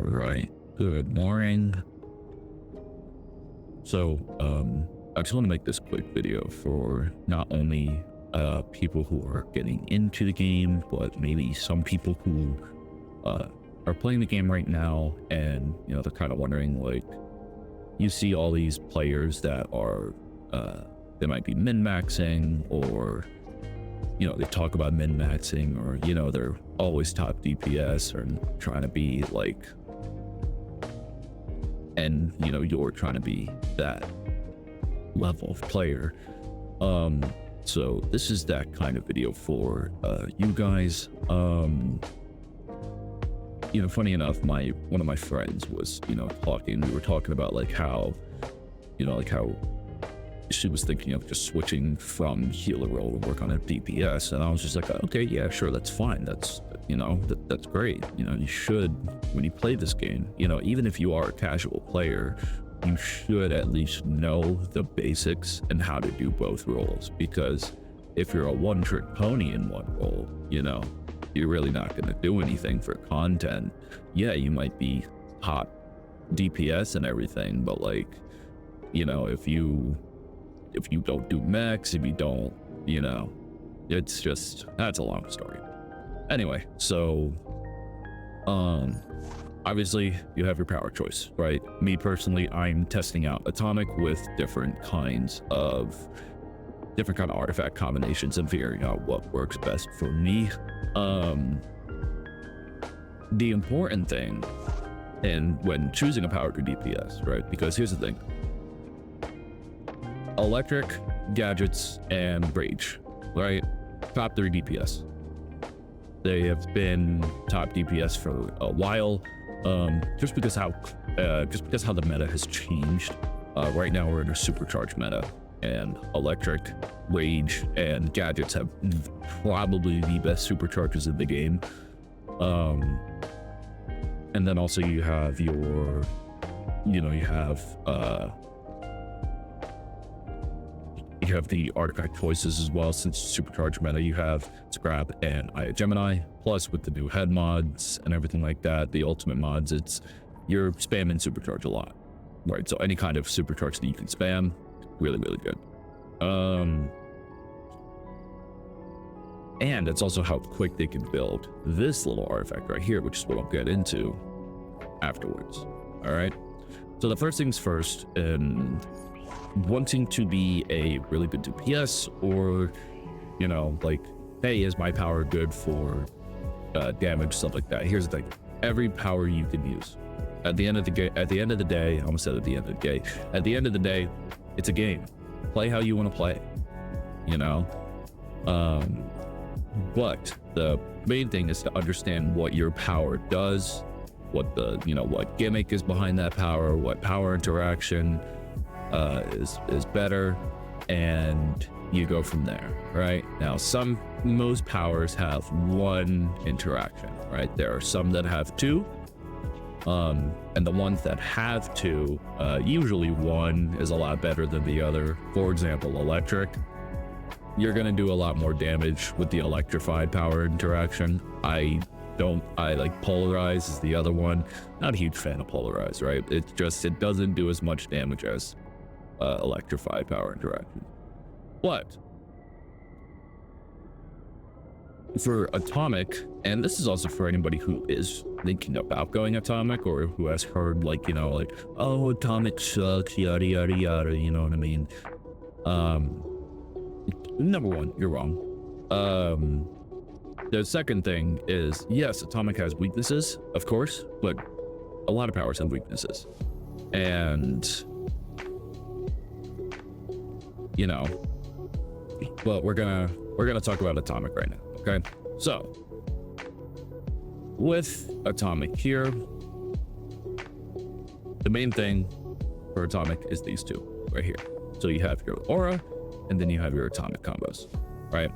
All right, good morning. So, I just want to make this quick video for not only people who are getting into the game, but maybe some people who are playing the game right now, and they're kind of wondering, like, you see all these players that are they might be min-maxing, or they talk about min-maxing, or they're always top DPS or trying to be like, and you're trying to be that level of player. So this is that kind of video for you guys. Funny enough, one of my friends was we were talking about like how how she was thinking of just switching from healer role to work on a DPS, and I was just like, okay, yeah, sure, that's fine. That's that's great. You should, when you play this game, even if you are a casual player, you should at least know the basics and how to do both roles, because if you're a one-trick pony in one role, you're really not going to do anything for content. Yeah, you might be top DPS and everything, but like, if you don't do max, if you don't, it's just, that's a long story. Anyway, so obviously you have your power choice, right? Me personally, I'm testing out Atomic with different kind of artifact combinations and figuring out what works best for me. The important thing, and when choosing a power to DPS, right? Because here's the thing: electric, gadgets, and rage, right? Top 3 DPS. They have been top DPS for a while, just because how the meta has changed. Right now we're in a supercharged meta, and electric, rage, and gadgets have probably the best supercharges in the game. And then also you have your, you have the artifact choices as well. Since supercharged meta, you have Scrap and Eye Gemini, plus with the new head mods and everything like that, the ultimate mods, you're spamming supercharge a lot, right? So any kind of supercharge that you can spam, really good. And it's also how quick they can build this little artifact right here, which is what I'll get into afterwards. All right, so the first things first, wanting to be a really good DPS, or like, hey, is my power good for damage, stuff like that. Here's the thing: every power you can use. At the end of the day, I almost said at the end of the day, it's a game. Play how you want to play, but the main thing is to understand what your power does, what the what gimmick is behind that power, what power interaction is better, and you go from there. Right now, most powers have one interaction, right? There are some that have 2, and the ones that have 2, usually one is a lot better than the other. For example, electric, you're gonna do a lot more damage with the electrified power interaction. I like polarize is the other one. Not a huge fan of polarize, right? It doesn't do as much damage as electrified power interaction. But for Atomic, and this is also for anybody who is thinking about going Atomic, or who has heard like oh, Atomic sucks, yada yada yada, you know what I mean? Number one, you're wrong. The second thing is, yes, Atomic has weaknesses, of course, but a lot of powers have weaknesses, and but we're gonna talk about Atomic right now. Okay, so with Atomic here, the main thing for Atomic is these 2 right here. So you have your aura, and then you have your Atomic combos, right?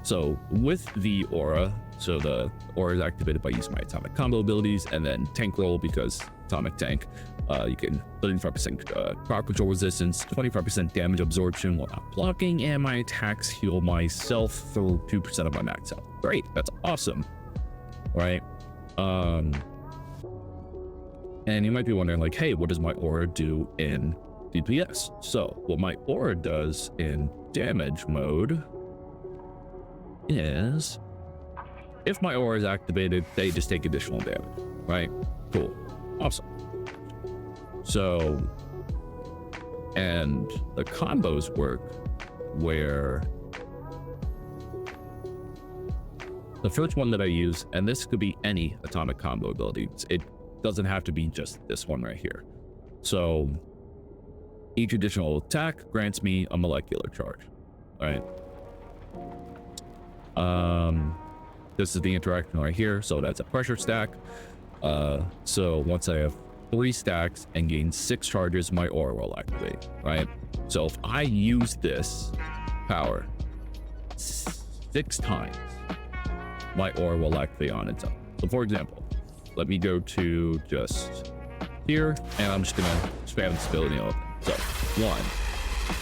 So with the aura, so the aura is activated by using my Atomic combo abilities, and then tank roll, because Atomic tank, you get 35% crowd control resistance, 25% damage absorption while not blocking, and my attacks heal myself for 2% of my max health. Great, that's awesome, right? And you might be wondering like, hey, what does my aura do in DPS? So what my aura does in damage mode is, if my aura is activated, they just take additional damage, right? Cool, awesome. So, and the combos work where the first one that I use, and this could be any atomic combo ability, it doesn't have to be just this one right here. So each additional attack grants me a molecular charge, right? This is the interaction right here, so that's a pressure stack. So once I have 3 stacks and gain 6 charges, my aura will activate, right? So if I use this power 6 times, my aura will activate on its own. So for example, let me go to just here, and I'm just gonna spam this ability open. So 1,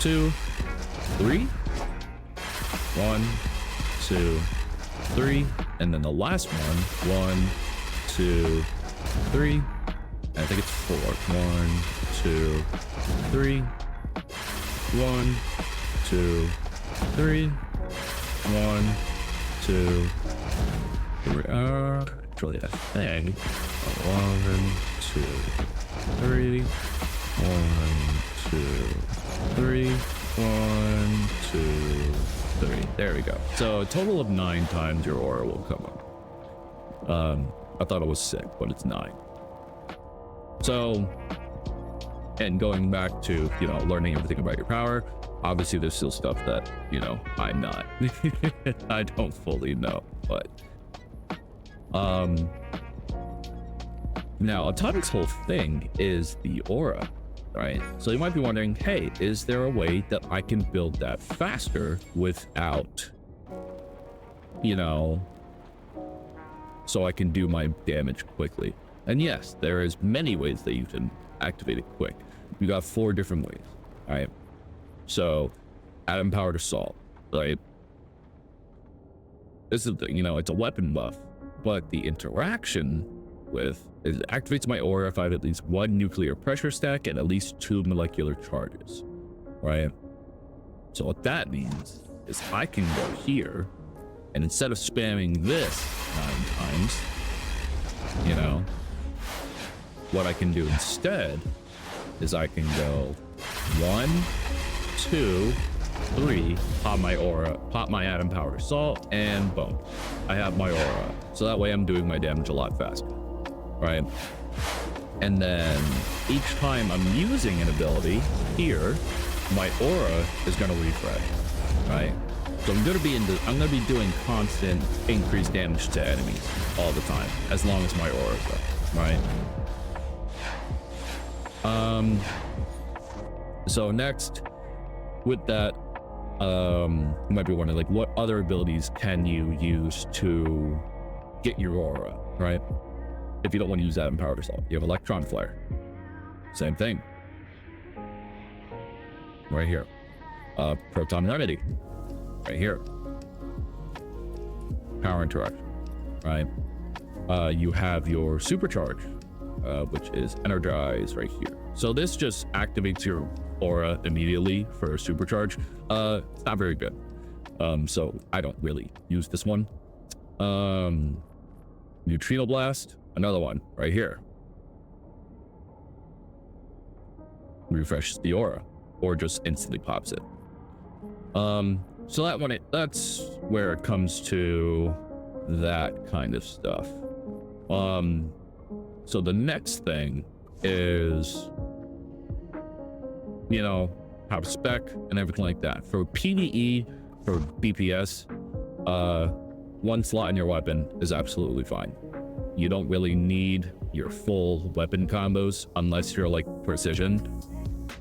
2, 3, 1, 2, 3, and then the last one, 1, 2, 3. I think it's 4. 1, 2, 3. 1, 2, 3. 1, 2, 3. It's really a thing. 1, 2, 3. 1, 2, 3. 1, 2, 3. There we go. So a total of 9 times your aura will come up. I thought it was 6, but it's 9. So, and going back to, you know, learning everything about your power, obviously there's still stuff that, you know, I'm not. I don't fully know, but now Atomic's whole thing is the aura, right? So you might be wondering, hey, is there a way that I can build that faster without, you know, so I can do my damage quickly? And yes, there is many ways that you can activate it quick. You got 4 different ways, all right? So atom powered assault, right? This is the, you know, it's a weapon buff, but the interaction with is it activates my aura if I have at least 1 nuclear pressure stack and at least 2 molecular charges, right? So what that means is I can go here, and instead of spamming this 9 times, you know, what I can do instead is I can go 1, 2, 3, pop my aura, pop my atom powered assault, and boom, I have my aura. So that way I'm doing my damage a lot faster, right? And then each time I'm using an ability here, my aura is going to refresh, right? So I'm going to be doing constant increased damage to enemies all the time, as long as my aura is up, right? So next, with that, you might be wondering, like, what other abilities can you use to get your aura, right? If you don't want to use that in powered assault, you have electron flare. Same thing. Right here. Proton remedy. Right here. Power interaction. Right. You have your supercharge, which is energize right here. So this just activates your aura immediately for a supercharge. It's not very good. So I don't really use this one. Neutrino blast, another one right here. Refreshes the aura or just instantly pops it. So that one, that's where it comes to that kind of stuff. So the next thing is, you know, have spec and everything like that. For PvE, for DPS, 1 slot in your weapon is absolutely fine. You don't really need your full weapon combos unless you're like precision,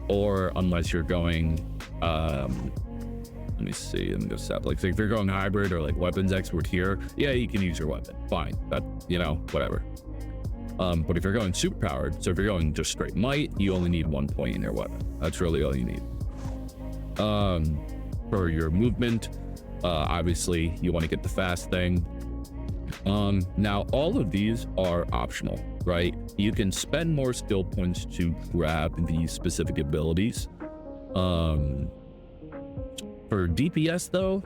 or unless you're going, let me see, I'm gonna stop. Like if you're going hybrid or like weapons expert here, yeah, you can use your weapon, fine. That, you know, whatever. But if you're going super powered, so if you're going just straight might, you only need 1 point in your weapon. That's really all you need. For your movement, obviously you want to get the fast thing. Now all of these are optional, right? You can spend more skill points to grab these specific abilities. For DPS though,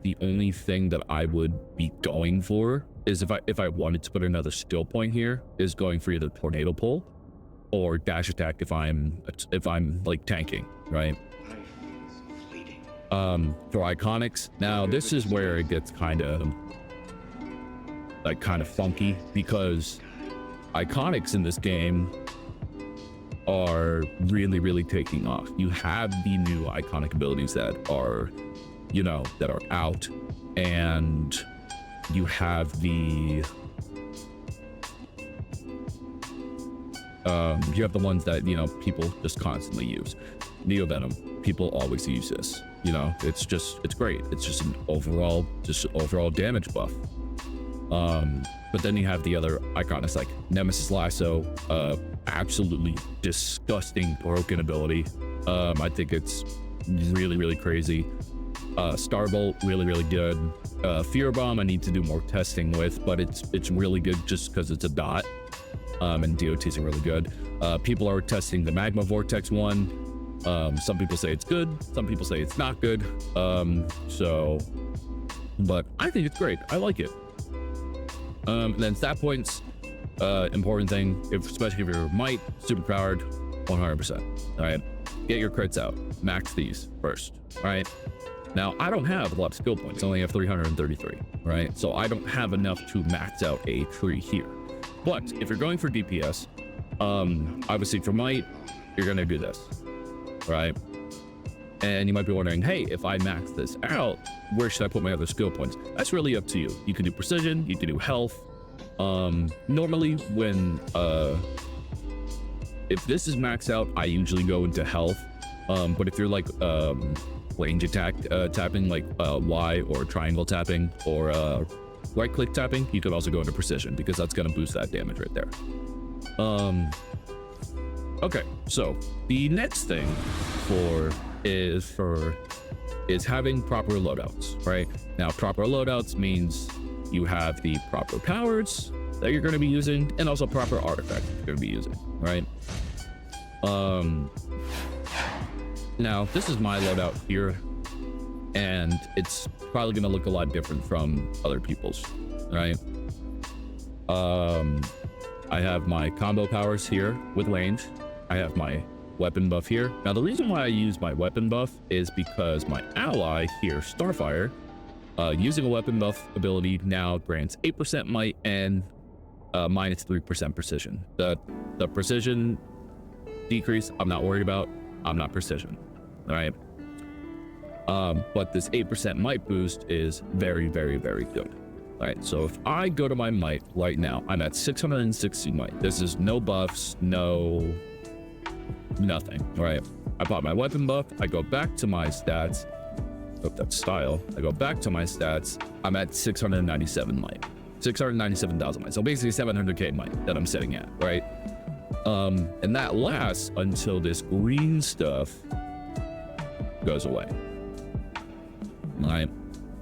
the only thing that I would be going for is if I wanted to put another skill point here, is going for either tornado pull or dash attack if I'm like tanking, right? For iconics, now this is where it gets kind of funky, because iconics in this game are really taking off. You have the new iconic abilities that are, you know, that are out, and you have the ones that, you know, people just constantly use. Neo Venom, people always use this, you know, it's great. It's just an overall damage buff. But then you have the other icons like Nemesis Lasso, absolutely disgusting broken ability. I think it's really crazy. Starbolt, really good. Fear Bomb I need to do more testing with, but it's really good just because it's a dot. And DOTs are really good. People are testing the Magma Vortex one. Some people say it's good, some people say it's not good. But I think it's great. I like it. Then stat points, important thing, especially if you're might, super powered, 100%. All right, get your crits out, max these first. All right, now I don't have a lot of skill points. I only have 333, right? So I don't have enough to max out a tree here. But if you're going for DPS, obviously for might, you're gonna do this, right? And you might be wondering, hey, if I max this out, where should I put my other skill points? That's really up to you. You can do precision, you can do health. Normally when, if this is maxed out, I usually go into health. But if you're like range attack tapping, like Y or triangle tapping or right click tapping, you could also go into precision, because that's gonna boost that damage right there. Okay, so the next thing is having proper loadouts, right? Now, proper loadouts means you have the proper powers that you're going to be using, and also proper artifacts you're going to be using, right? Now, this is my loadout here, and it's probably going to look a lot different from other people's, right? I have my combo powers here with range. I have my weapon buff here. Now, the reason why I use my weapon buff is because my ally here, Starfire, using a weapon buff ability now grants 8% might and minus 3% precision. The precision decrease, I'm not worried about. I'm not precision, all right? But this 8% might boost is very good. All right, so if I go to my might right now, I'm at 660 might. This is no buffs, nothing. All right, I bought my weapon buff. I go back to my stats. Oh, that's style. I go back to my stats. I'm at 697 might, 697,000 might. So basically 700k might that I'm sitting at, right? And that lasts until this green stuff goes away. All right.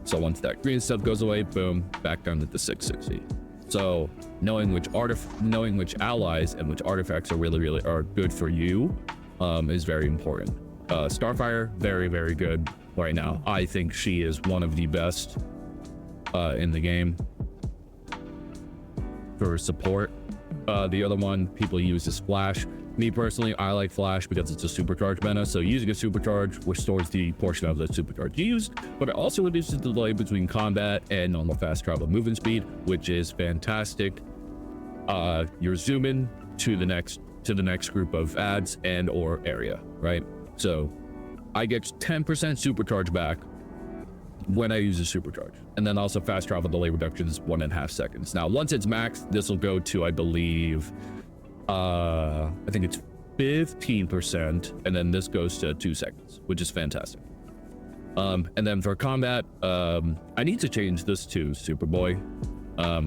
So once that green stuff goes away, boom, back down to the 660. So knowing which allies and which artifacts are really are good for you is very important. Starfire, very good right now. I think she is one of the best in the game for support. The other one people use is Flash. Me personally, I like Flash because it's a supercharge meta, so using a supercharge restores the portion of the supercharge used, but it also reduces the delay between combat and normal fast travel movement speed, which is fantastic. You're zooming to the next group of ads and or area, right? So I get 10% supercharge back when I use a supercharge, and then also fast travel delay reduction is 1.5 seconds. Now, once it's maxed, this will go to, I believe, I think it's 15%, and then this goes to 2 seconds, which is fantastic. And then for combat, I need to change this to Superboy,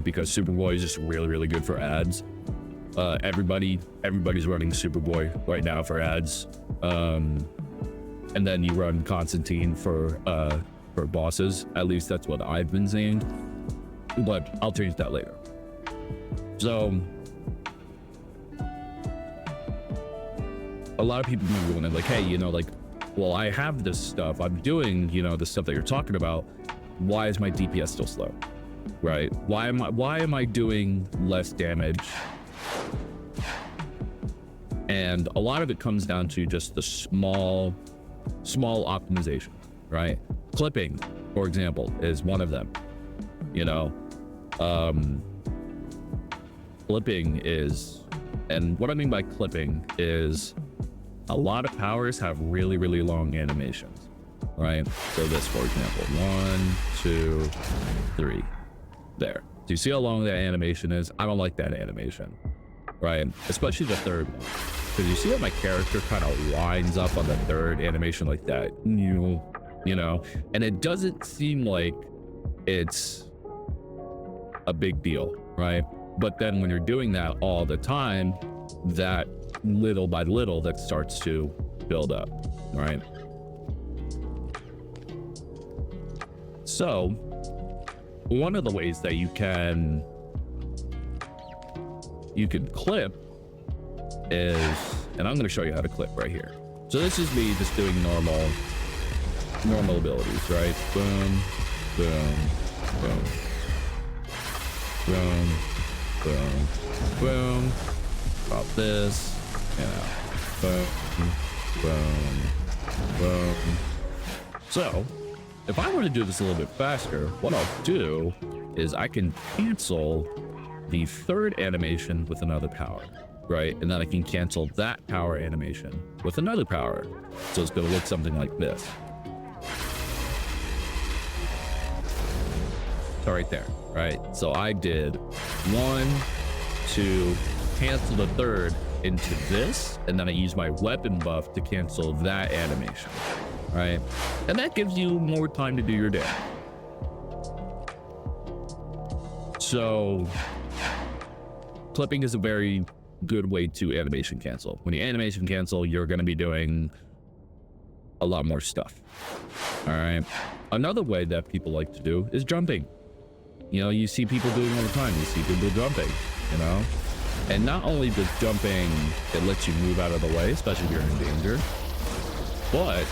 because Superboy is just really good for ads. Everybody's running Superboy right now for ads. And then you run Constantine for bosses. At least that's what I've been seeing. but I'll change that later. So a lot of people may be wondering, like, hey, you know, like, well, I have this stuff, I'm doing, you know, the stuff that you're talking about, why is my DPS still slow, right? Why am I doing less damage? And a lot of it comes down to just the small optimization, right? Clipping, for example, is one of them. You know, clipping is, and what I mean by clipping is a lot of powers have really, really long animations, right? So this, for example, 1, 2, 3, there. Do you see how long that animation is? I don't like that animation, right? Especially the third one. Because you see how my character kind of lines up on the third animation like that, you know, and it doesn't seem like it's a big deal, right? But then when you're doing that all the time, that little by little, that starts to build up, right? So one of the ways that you can clip is, and I'm going to show you how to clip right here. So this is me just doing normal abilities, right? Boom, boom, boom, boom, boom, boom. Drop this, you know, boom, boom, boom. So if I were to do this a little bit faster, what I'll do is I can cancel the third animation with another power, right? And then I can cancel that power animation with another power. So it's going to look something like this. So right there, right? So I did 1, 2, cancel the third into this, and then I use my weapon buff to cancel that animation, right? And that gives you more time to do your damage. So clipping is a very good way to animation cancel. When you animation cancel, you're going to be doing a lot more stuff. All right. Another way that people like to do is jumping. You know, you see people doing all the time. You see people jumping, you know, and not only does jumping, it lets you move out of the way, especially if you're in danger, but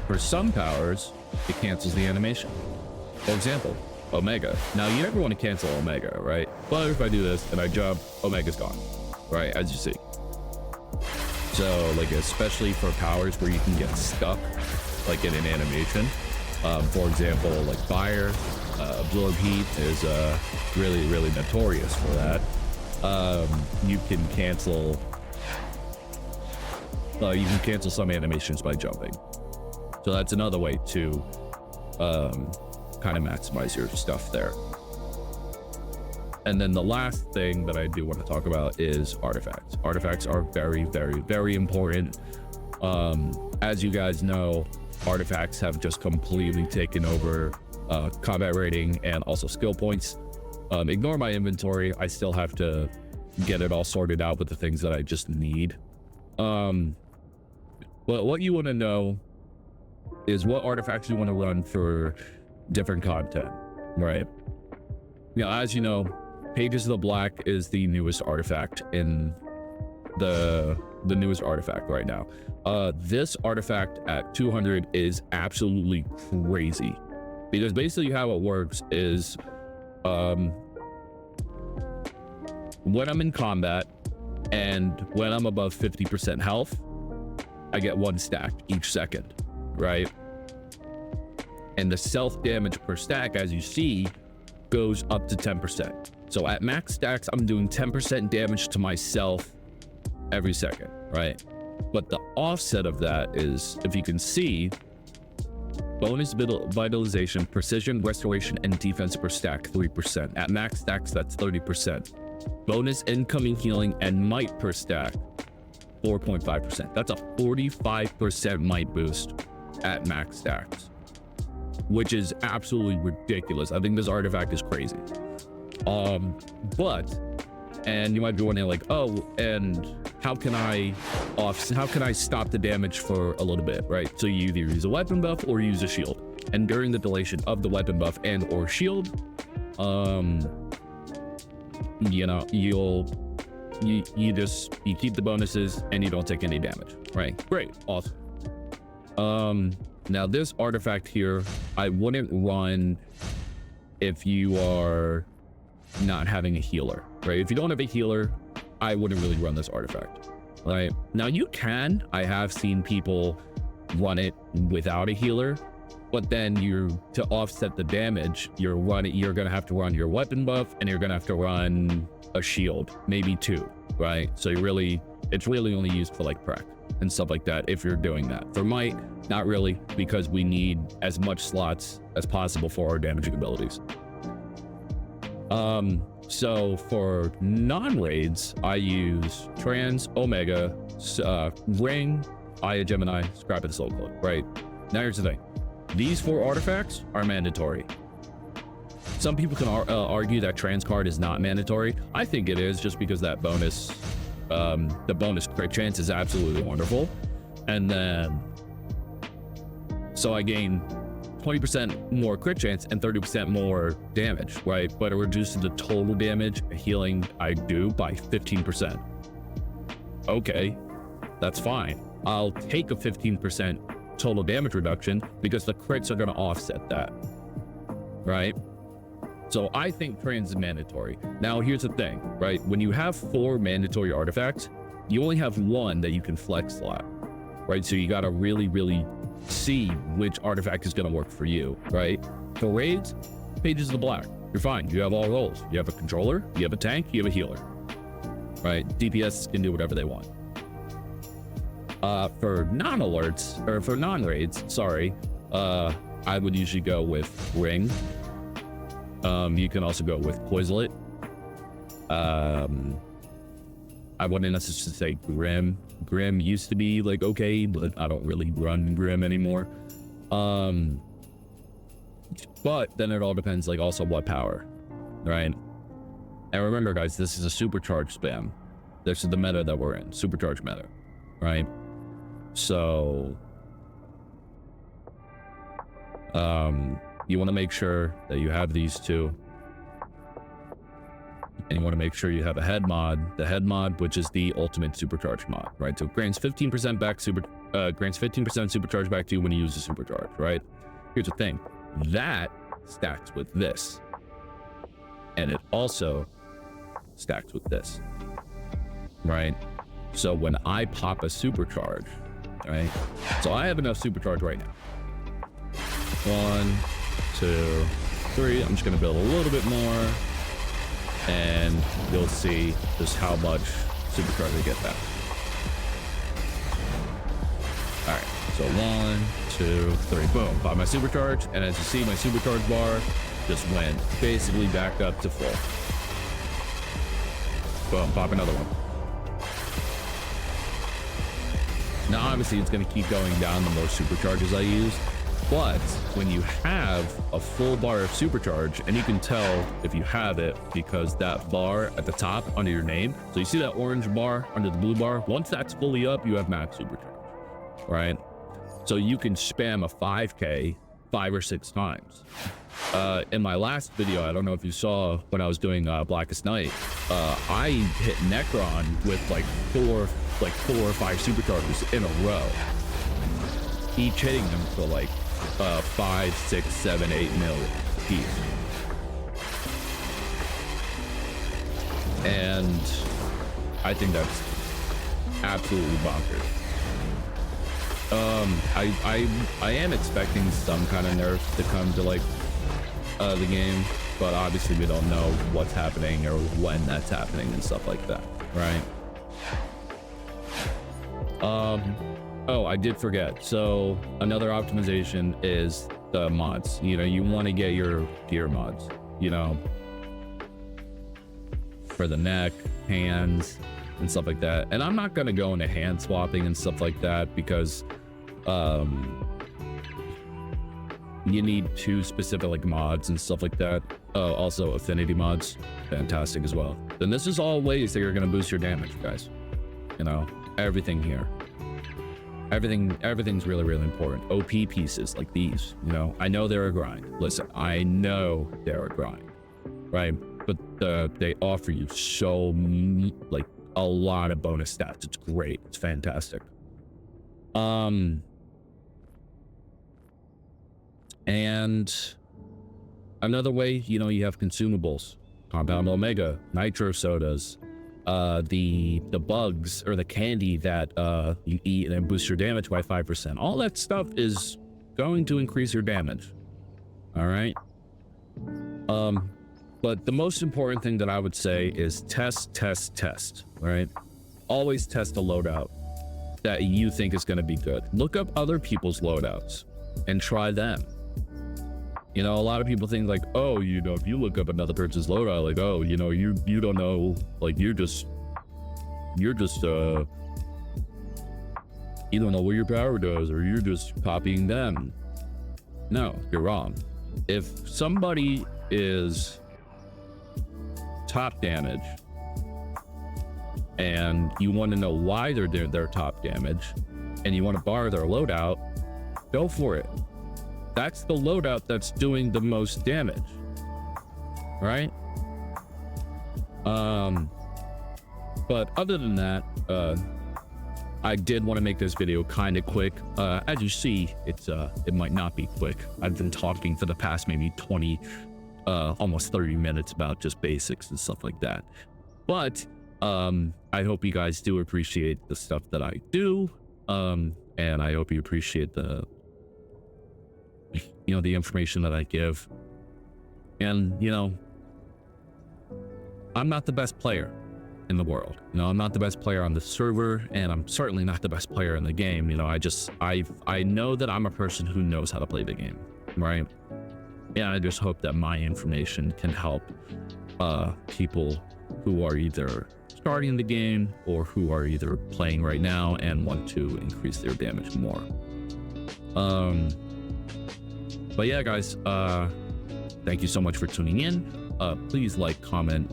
for some powers, it cancels the animation. For example, Omega. Now, you never want to cancel Omega, right? But if I do this and I jump, Omega's gone, right? As you see. So, like, especially for powers where you can get stuck, like in an animation. For example, like fire, absorb heat is really, really notorious for that. You can cancel some animations by jumping. So that's another way to kind of maximize your stuff there. And then the last thing that I do want to talk about is artifacts. Artifacts are very, very, very important. As you guys know, artifacts have just completely taken over combat rating and also skill points. Ignore my inventory. I still have to get it all sorted out with the things that I just need. But what you want to know is what artifacts you want to run for different content, right? As you know, Pages of the Black is the newest artifact in the newest artifact right now. This artifact at 200 is absolutely crazy, because basically how it works is when I'm in combat and when I'm above 50% health, I get 1 stack each second, right? And the self damage per stack, as you see, goes up to 10%. So at max stacks, I'm doing 10% damage to myself every second, right? But the offset of that is, if you can see, bonus vitalization, precision, restoration, and defense per stack, 3%. At max stacks, that's 30%. Bonus incoming healing and might per stack, 4.5%. That's a 45% might boost at max stacks, which is absolutely ridiculous. I think this artifact is crazy. And you might be wondering, like, oh, and how can I stop the damage for a little bit, right? So you either use a weapon buff or use a shield. and during the duration of the weapon buff and or shield, you know, you keep the bonuses and you don't take any damage, right? Great, awesome. Now this artifact here, I wouldn't run if you are not having a healer, right? If you don't have a healer, I wouldn't really run this artifact, right? Now you can, I have seen people run it without a healer, but then to offset the damage, you're gonna have to run your weapon buff and you're gonna have to run a shield, maybe 2, right? So it's really only used for like prac and stuff like that if you're doing that. For might, not really, because we need as much slots as possible for our damaging abilities. So for non-raids, I use Trans, Omega, Ring, Eye of Gemini, Scrap of the Soul Cloak, right? Now here's the thing. These 4 artifacts are mandatory. Some people can argue that Trans card is not mandatory. I think it is, just because that bonus, the bonus crit chance is absolutely wonderful. And then, so I gain 20% more crit chance and 30% more damage, right? But it reduces the total damage healing I do by 15%. Okay, that's fine. I'll take a 15% total damage reduction because the crits are going to offset that, right? So I think Trans is mandatory. Now here's the thing, right? When you have 4 mandatory artifacts, you only have 1 that you can flex slot, right? So you got to really see which artifact is going to work for you, right? For raids, Pages of the Black, you're fine. You have all roles. You have a controller, you have a tank, you have a healer, right? DPS can do whatever they want. For non-alerts, or for non-raids, sorry, I would usually go with Ring. You can also go with Poislet. I wouldn't necessarily say Grim. Grim used to be like okay, but I don't really run Grim anymore. But then it all depends, like, also what power, right? And remember, guys, this is a supercharge spam. This is the meta that we're in, supercharge meta, right? So you want to make sure that you have these 2, and you want to make sure you have a head mod, the head mod, which is the ultimate supercharge mod, right? So it grants 15% back grants 15% supercharge back to you when you use the supercharge, right? Here's the thing, that stacks with this, and it also stacks with this, right? So when I pop a supercharge, right? So I have enough supercharge right now. 1, 2, 3. I'm just gonna build a little bit more, and you'll see just how much supercharge I get back. All right, so 1, 2, 3, boom, pop my supercharge, and as you see, my supercharge bar just went basically back up to full. Boom, pop another one. Now, obviously, it's going to keep going down the more supercharges I use, but when you have a full bar of supercharge, and you can tell if you have it because that bar at the top under your name, so you see that orange bar under the blue bar, once that's fully up, you have max supercharge, right? So you can spam a 5K 5 or 6 times. In my last video, I don't know if you saw when I was doing Blackest Night, I hit Necron with like 4 or 5 supercharges in a row, each hitting them for like 5, 6, 7, 8 mil each. And I think that's absolutely bonkers. I am expecting some kind of nerf to come to like the game, but obviously we don't know what's happening or when that's happening and stuff like that, right? Oh, I did forget. So another optimization is the mods. You know, you want to get your gear mods, you know, for the neck, hands, and stuff like that. And I'm not going to go into hand swapping and stuff like that because you need 2 specific like mods and stuff like that. Also affinity mods, fantastic as well. Then this is all ways that you're going to boost your damage, guys. You know, everything here. Everything's really, really important. OP pieces like these, you know, I know they're a grind. Listen, I know they're a grind, right? But they offer you so like a lot of bonus stats. It's great. It's fantastic. And another way, you know, you have consumables, compound omega, nitro sodas, the bugs or the candy that you eat and then boost your damage by 5%. All that stuff is going to increase your damage. All right. But the most important thing that I would say is test, right? Always test a loadout that you think is going to be good. Look up other people's loadouts and try them. You know, a lot of people think like, oh, you know, if you look up another person's loadout, like, oh, you know, you don't know, like, you're just you don't know what your power does, or you're just copying them. No, you're wrong. If somebody is top damage and you want to know why they're doing their top damage and you want to borrow their loadout, go for it. That's the loadout that's doing the most damage, right? But other than that, I did want to make this video kind of quick. As you see, it might not be quick. I've been talking for the past maybe 20, almost 30 minutes about just basics and stuff like that. But I hope you guys do appreciate the stuff that I do, and I hope you appreciate the information that I give. And, you know, I'm not the best player in the world. You know, I'm not the best player on the server, and I'm certainly not the best player in the game. You know, I know that I'm a person who knows how to play the game, right? And I just hope that my information can help people who are either starting the game or who are either playing right now and want to increase their damage more. But yeah, guys, thank you so much for tuning in. Please like, comment,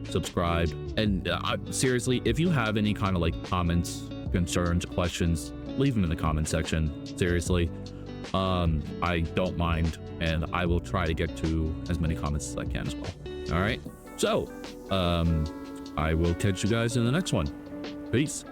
subscribe, and seriously, if you have any kind of like comments, concerns, questions, leave them in the comment section. Seriously, I don't mind, and I will try to get to as many comments as I can as well. All right, so I will catch you guys in the next one. Peace.